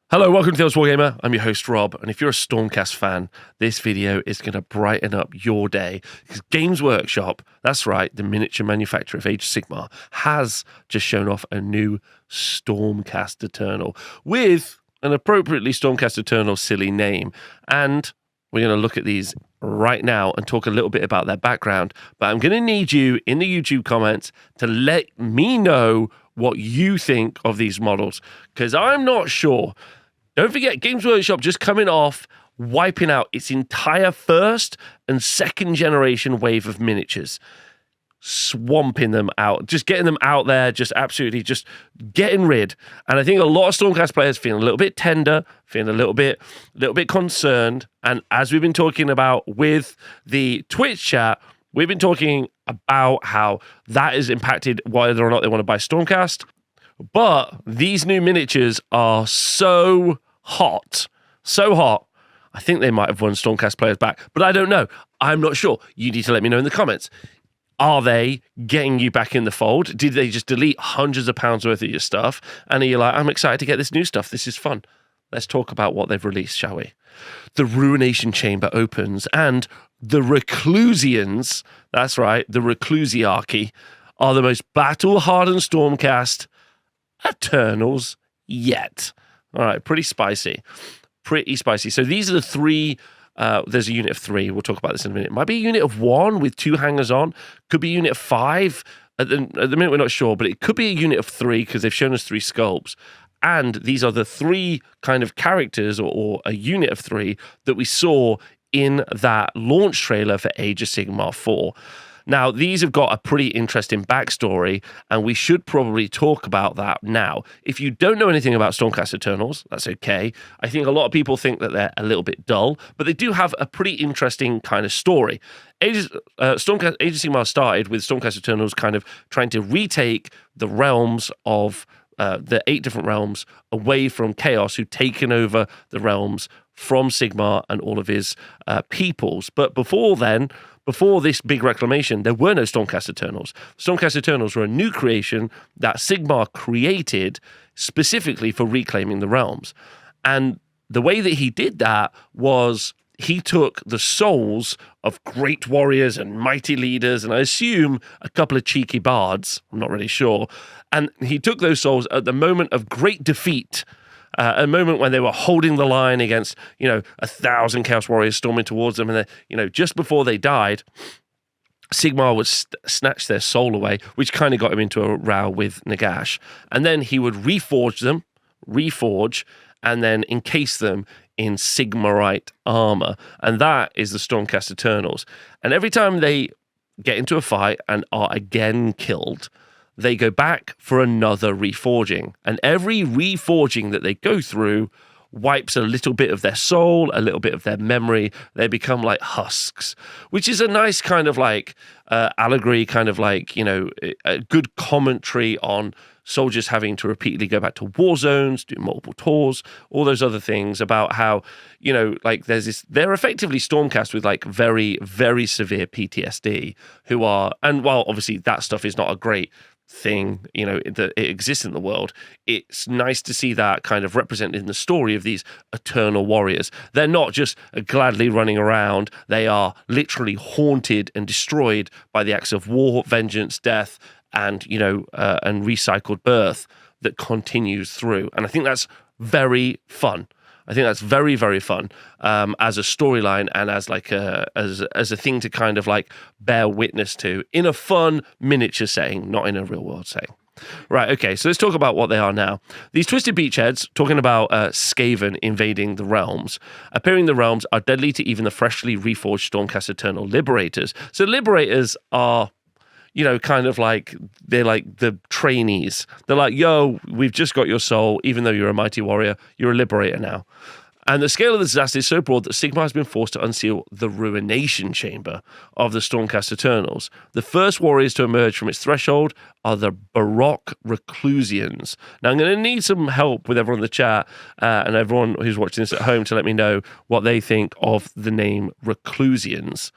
Hello, welcome to the Wargamer. I'm your host, Rob, and if you're a Stormcast fan, this video is going to brighten up your day because Games Workshop, that's right, the miniature manufacturer of Age of Sigmar, has just shown off a new Stormcast Eternal with an appropriately Stormcast Eternal silly name. And we're going to look at these right now and talk a little bit about their background. But I'm going to need you in the YouTube comments to let me know what you think of these models because I'm not sure. Don't forget, Games Workshop just coming off, wiping out its entire first and second generation wave of miniatures, swamping them out, just getting them out there, just absolutely just getting rid. And I think a lot of Stormcast players feeling a little bit tender, feeling a little bit concerned. And as we've been talking about with the Twitch chat, we've been talking about how that has impacted whether or not they want to buy Stormcast. But these new miniatures are so hot. I think they might have won Stormcast players back, but I don't know. I'm not sure. You need to let me know in the comments. Are they getting you back in the fold? Did they just delete hundreds of pounds worth of your stuff? And are you like, I'm excited to get this new stuff. This is fun. Let's talk about what they've released, shall we? The Ruination Chamber opens, and the Reclusians, that's right, the Reclusiarchy, are the most battle-hardened Stormcast Eternals yet. All right, pretty spicy. So these are the three. There's a unit of 3. We'll talk about this in a minute. Might be a unit of 1 with 2 hangers on. Could be a unit of 5. At the minute, we're not sure, but it could be a unit of 3 because they've shown us 3 sculpts. And these are the 3 kind of characters or a unit of 3 that we saw in that launch trailer for Age of Sigmar 4. Now, these have got a pretty interesting backstory, and we should probably talk about that now. If you don't know anything about Stormcast Eternals, that's okay. I think a lot of people think that they're a little bit dull, but they do have a pretty interesting kind of story. Age of Sigmar started with Stormcast Eternals kind of trying to retake the realms of the 8 different realms away from Chaos, who'd taken over the realms from Sigmar and all of his peoples. But before this big reclamation, there were no Stormcast Eternals. Stormcast Eternals were a new creation that Sigmar created specifically for reclaiming the realms. And the way that he did that was he took the souls of great warriors and mighty leaders, and I assume a couple of cheeky bards, I'm not really sure, and he took those souls at the moment of great defeat, a moment when they were holding the line against, 1,000 Chaos Warriors storming towards them, and just before they died, Sigmar would snatch their soul away, which kind of got him into a row with Nagash, and then he would reforge, and then encase them in Sigmarite armor, and that is the Stormcast Eternals. And every time they get into a fight and are again killed, they go back for another reforging. And every reforging that they go through wipes a little bit of their soul, a little bit of their memory. They become like husks, which is a nice kind of like allegory, kind of like, a good commentary on soldiers having to repeatedly go back to war zones, do multiple tours, all those other things about how, there's this, they're effectively Stormcast with like very, very severe PTSD who are, and while obviously that stuff is not a great thing, that it exists in the world, it's nice to see that kind of represented in the story of these eternal warriors. They're not just gladly running around, they are literally haunted and destroyed by the acts of war, vengeance, death, and and recycled birth that continues through. And I think that's very fun. I think that's very, very fun as a storyline and as like as a thing to kind of like bear witness to in a fun miniature setting, not in a real world setting. Right, okay, so let's talk about what they are now. These twisted beachheads, talking about Skaven invading the realms, appearing in the realms are deadly to even the freshly reforged Stormcast Eternal Liberators. So Liberators are, kind of like, they're like the trainees. They're like, yo, we've just got your soul, even though you're a mighty warrior, you're a liberator now. And the scale of the disaster is so broad that Sigmar has been forced to unseal the Ruination Chamber of the Stormcast Eternals. The first warriors to emerge from its threshold are the Baroque Reclusians. Now, I'm going to need some help with everyone in the chat and everyone who's watching this at home to let me know what they think of the name Reclusians,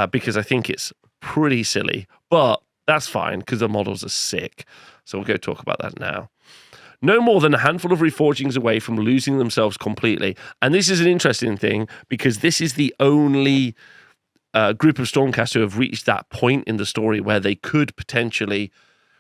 because I think it's pretty silly, but that's fine because the models are sick. So we'll go talk about that now. no more than a handful of reforgings away from losing themselves completely. And this is an interesting thing because this is the only group of Stormcast who have reached that point in the story where they could potentially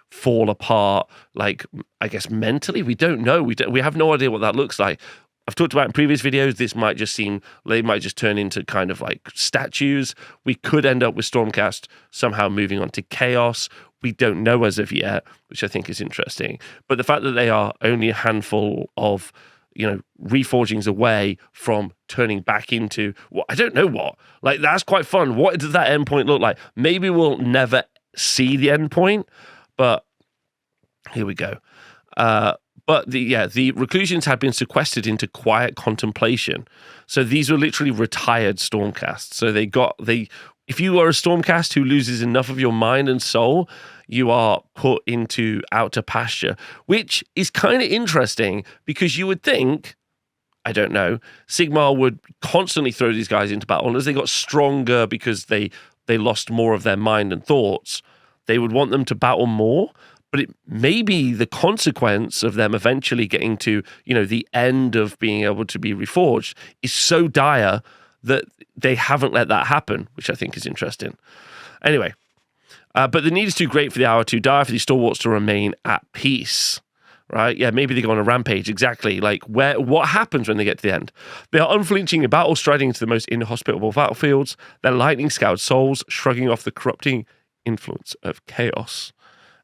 fall apart, like, I guess, mentally. We don't know. We have no idea what that looks like. I've talked about in previous videos, they might just turn into kind of like statues. We could end up with Stormcast somehow moving on to Chaos. We don't know as of yet, which I think is interesting. But the fact that they are only a handful of, reforgings away from turning back into, I don't know what. Like, that's quite fun. What does that endpoint look like? Maybe we'll never see the endpoint, but here we go. But the reclusions had been sequestered into quiet contemplation. So these were literally retired Stormcasts. So if you are a Stormcast who loses enough of your mind and soul, you are put into outer pasture, which is kind of interesting because you would think, I don't know, Sigmar would constantly throw these guys into battle. And as they got stronger because they lost more of their mind and thoughts, they would want them to battle more. But it may be the consequence of them eventually getting to, the end of being able to be reforged is so dire that they haven't let that happen, which I think is interesting. Anyway, but the need is too great for the hour too dire for these stalwarts to remain at peace, right? Yeah, maybe they go on a rampage, exactly. Like, what happens when they get to the end? They are unflinching in battle, striding into the most inhospitable battlefields, their lightning-scoured souls shrugging off the corrupting influence of chaos.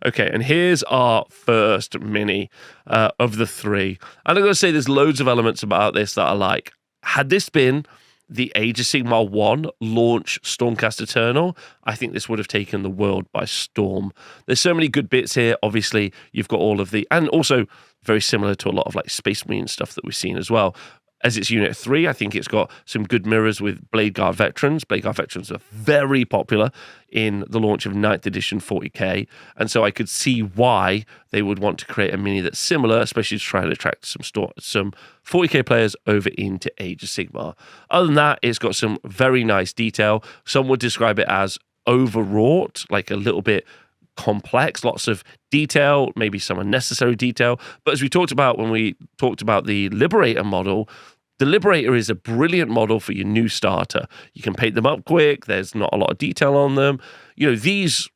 Okay, and here's our first mini of the three. And I'm going to say there's loads of elements about this that I like. Had this been the Age of Sigmar 1 launch Stormcast Eternal, I think this would have taken the world by storm. There's so many good bits here. Obviously, you've got all of and also very similar to a lot of like Space Marine stuff that we've seen as well. As it's Unit 3, I think it's got some good mirrors with Blade Guard Veterans. Blade Guard Veterans are very popular in the launch of 9th edition 40k, and so I could see why they would want to create a mini that's similar, especially to try and attract some 40k players over into Age of Sigmar. Other than that, it's got some very nice detail. Some would describe it as overwrought, like a little bit complex, lots of detail, maybe some unnecessary detail. But as we talked about when we talked about the Liberator model, the Liberator is a brilliant model for your new starter. You can paint them up quick. There's not a lot of detail on them. These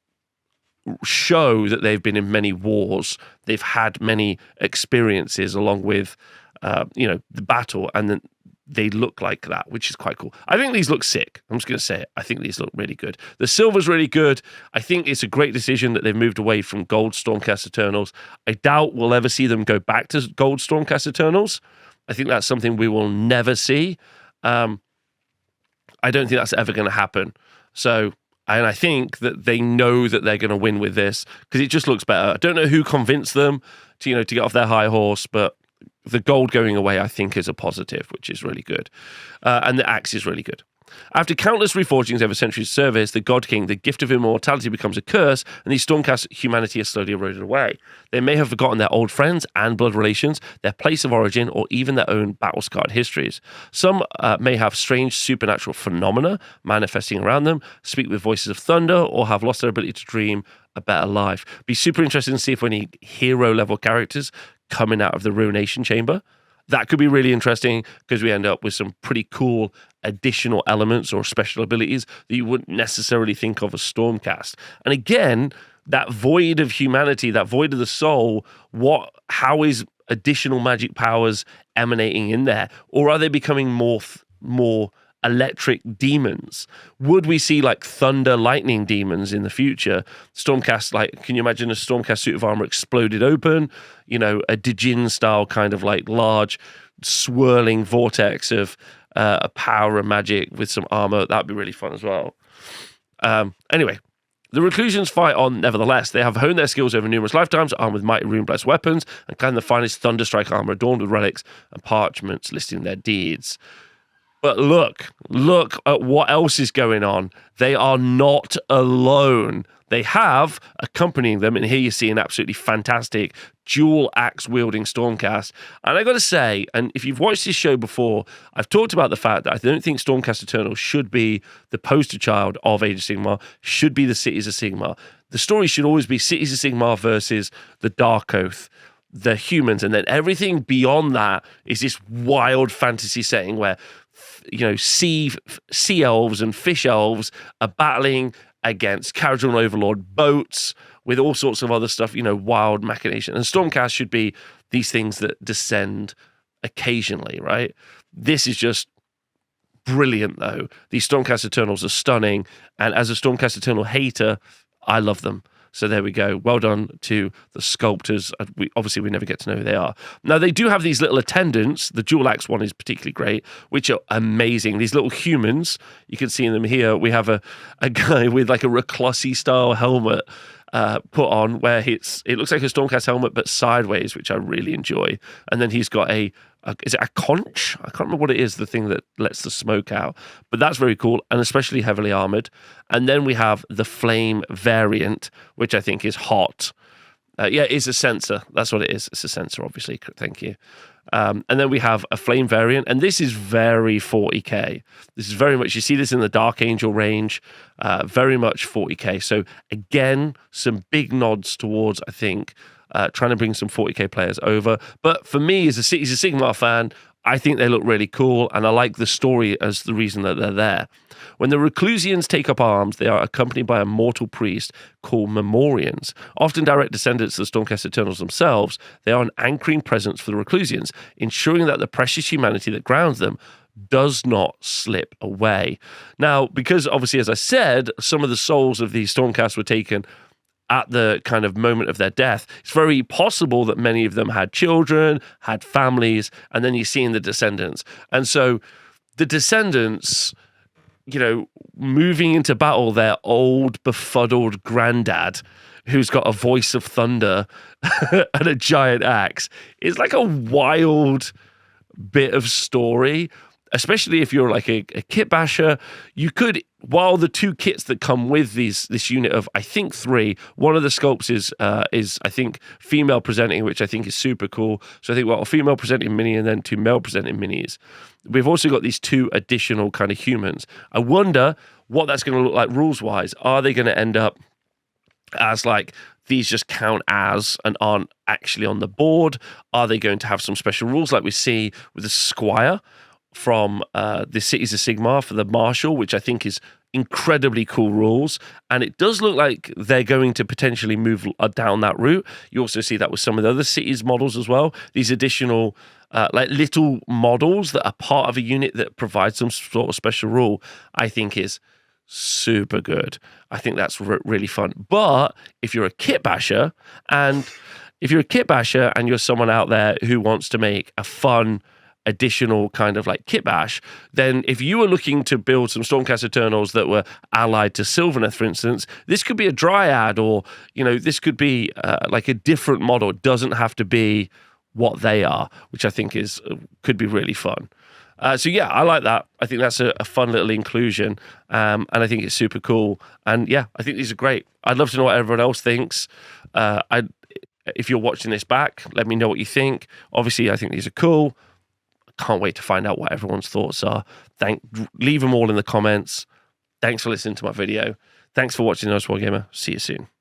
show that they've been in many wars. They've had many experiences along with, the battle, and then they look like that, which is quite cool. I think these look sick. I'm just going to say it. I think these look really good. The silver's really good. I think it's a great decision that they've moved away from gold Stormcast Eternals. I doubt we'll ever see them go back to gold Stormcast Eternals. I think that's something we will never see. I don't think that's ever going to happen. And I think that they know that they're going to win with this because it just looks better. I don't know who convinced them to get off their high horse, but the gold going away, I think, is a positive, which is really good. And the axe is really good. After countless reforgings over centuries of service, the God King, the gift of immortality, becomes a curse, and these Stormcast humanity is slowly eroded away. They may have forgotten their old friends and blood relations, their place of origin, or even their own battle-scarred histories. Some may have strange supernatural phenomena manifesting around them, speak with voices of thunder, or have lost their ability to dream a better life. Be super interested to see if any hero-level characters coming out of the Ruination Chamber. That could be really interesting because we end up with some pretty cool additional elements or special abilities that you wouldn't necessarily think of as Stormcast. And again, that void of humanity, that void of the soul, how is additional magic powers emanating in there? Or are they becoming more electric demons? Would we see like thunder lightning demons in the future? Stormcast, can you imagine a Stormcast suit of armor exploded open? A Djinn style kind of like large swirling vortex of power and magic with some armor. That'd be really fun as well. Anyway, the Reclusions fight on nevertheless. They have honed their skills over numerous lifetimes, armed with mighty rune-blessed weapons, and claim the finest Thunderstrike armor adorned with relics and parchments listing their deeds. But look at what else is going on. They are not alone. They have accompanying them, and here you see an absolutely fantastic dual axe wielding Stormcast. And I got to say, and if you've watched this show before, I've talked about the fact that I don't think Stormcast Eternal should be the poster child of Age of Sigmar, should be the Cities of Sigmar. The story should always be Cities of Sigmar versus the Dark Oath. the humans, and then everything beyond that is this wild fantasy setting where sea elves and fish elves are battling against Caradron Overlord boats with all sorts of other stuff, wild machination. And Stormcast should be these things that descend occasionally, right? This is just brilliant, though. These Stormcast Eternals are stunning, and as a Stormcast Eternal hater, I love them. So there we go. Well done to the sculptors. We never get to know who they are. Now, they do have these little attendants. The Dual Axe one is particularly great, which are amazing. These little humans, you can see them here. We have a guy with like a Reclusy style helmet put on where it looks like a Stormcast helmet, but sideways, which I really enjoy. And then he's got is it a conch? I can't remember what it is, the thing that lets the smoke out. But that's very cool, and especially heavily armored. And then we have the flame variant, which I think is hot. It's a sensor. That's what it is. It's a sensor, obviously. Thank you. And then we have a flame variant, and this is very 40k. This is very much, you see this in the Dark Angel range, very much 40k. So again, some big nods towards, I think, trying to bring some 40k players over. But for me, as a Sigmar fan, I think they look really cool, and I like the story as the reason that they're there. When the Reclusians take up arms, they are accompanied by a mortal priest called Memorians. Often direct descendants of the Stormcast Eternals themselves, they are an anchoring presence for the Reclusians, ensuring that the precious humanity that grounds them does not slip away. Now, because obviously, as I said, some of the souls of these Stormcasts were taken at the kind of moment of their death, it's very possible that many of them had children, had families, and then you see in the descendants. And so the descendants, moving into battle, their old befuddled granddad, who's got a voice of thunder and a giant axe, is like a wild bit of story. Especially if you're like a kit basher, you could, while the two kits that come with this unit of, I think, 3, one of the sculpts is I think female presenting, which I think is super cool. So I think, a female presenting mini and then 2 male presenting minis. We've also got these 2 additional kind of humans. I wonder what that's going to look like rules wise. Are they going to end up as like these just count as and aren't actually on the board? Are they going to have some special rules like we see with the Squire from the Cities of Sigmar for the Marshal, which I think is incredibly cool rules, and it does look like they're going to potentially move down that route. You also see that with some of the other cities models as well. These additional like little models that are part of a unit that provides some sort of special rule, I think is super good. I think that's really fun. But if you're a kit basher and you're someone out there who wants to make a fun additional kind of like kit bash, then if you were looking to build some Stormcast Eternals that were allied to Sylvaneth, for instance, this could be a Dryad, or this could be like a different model. It doesn't have to be what they are, which I think could be really fun. So yeah, I like that. I think that's a fun little inclusion, and I think it's super cool. And yeah, I think these are great. I'd love to know what everyone else thinks. If you're watching this back, let me know what you think. Obviously, I think these are cool. Can't wait to find out what everyone's thoughts are. Leave them all in the comments. Thanks for listening to my video. Thanks for watching, Wargamer. See you soon.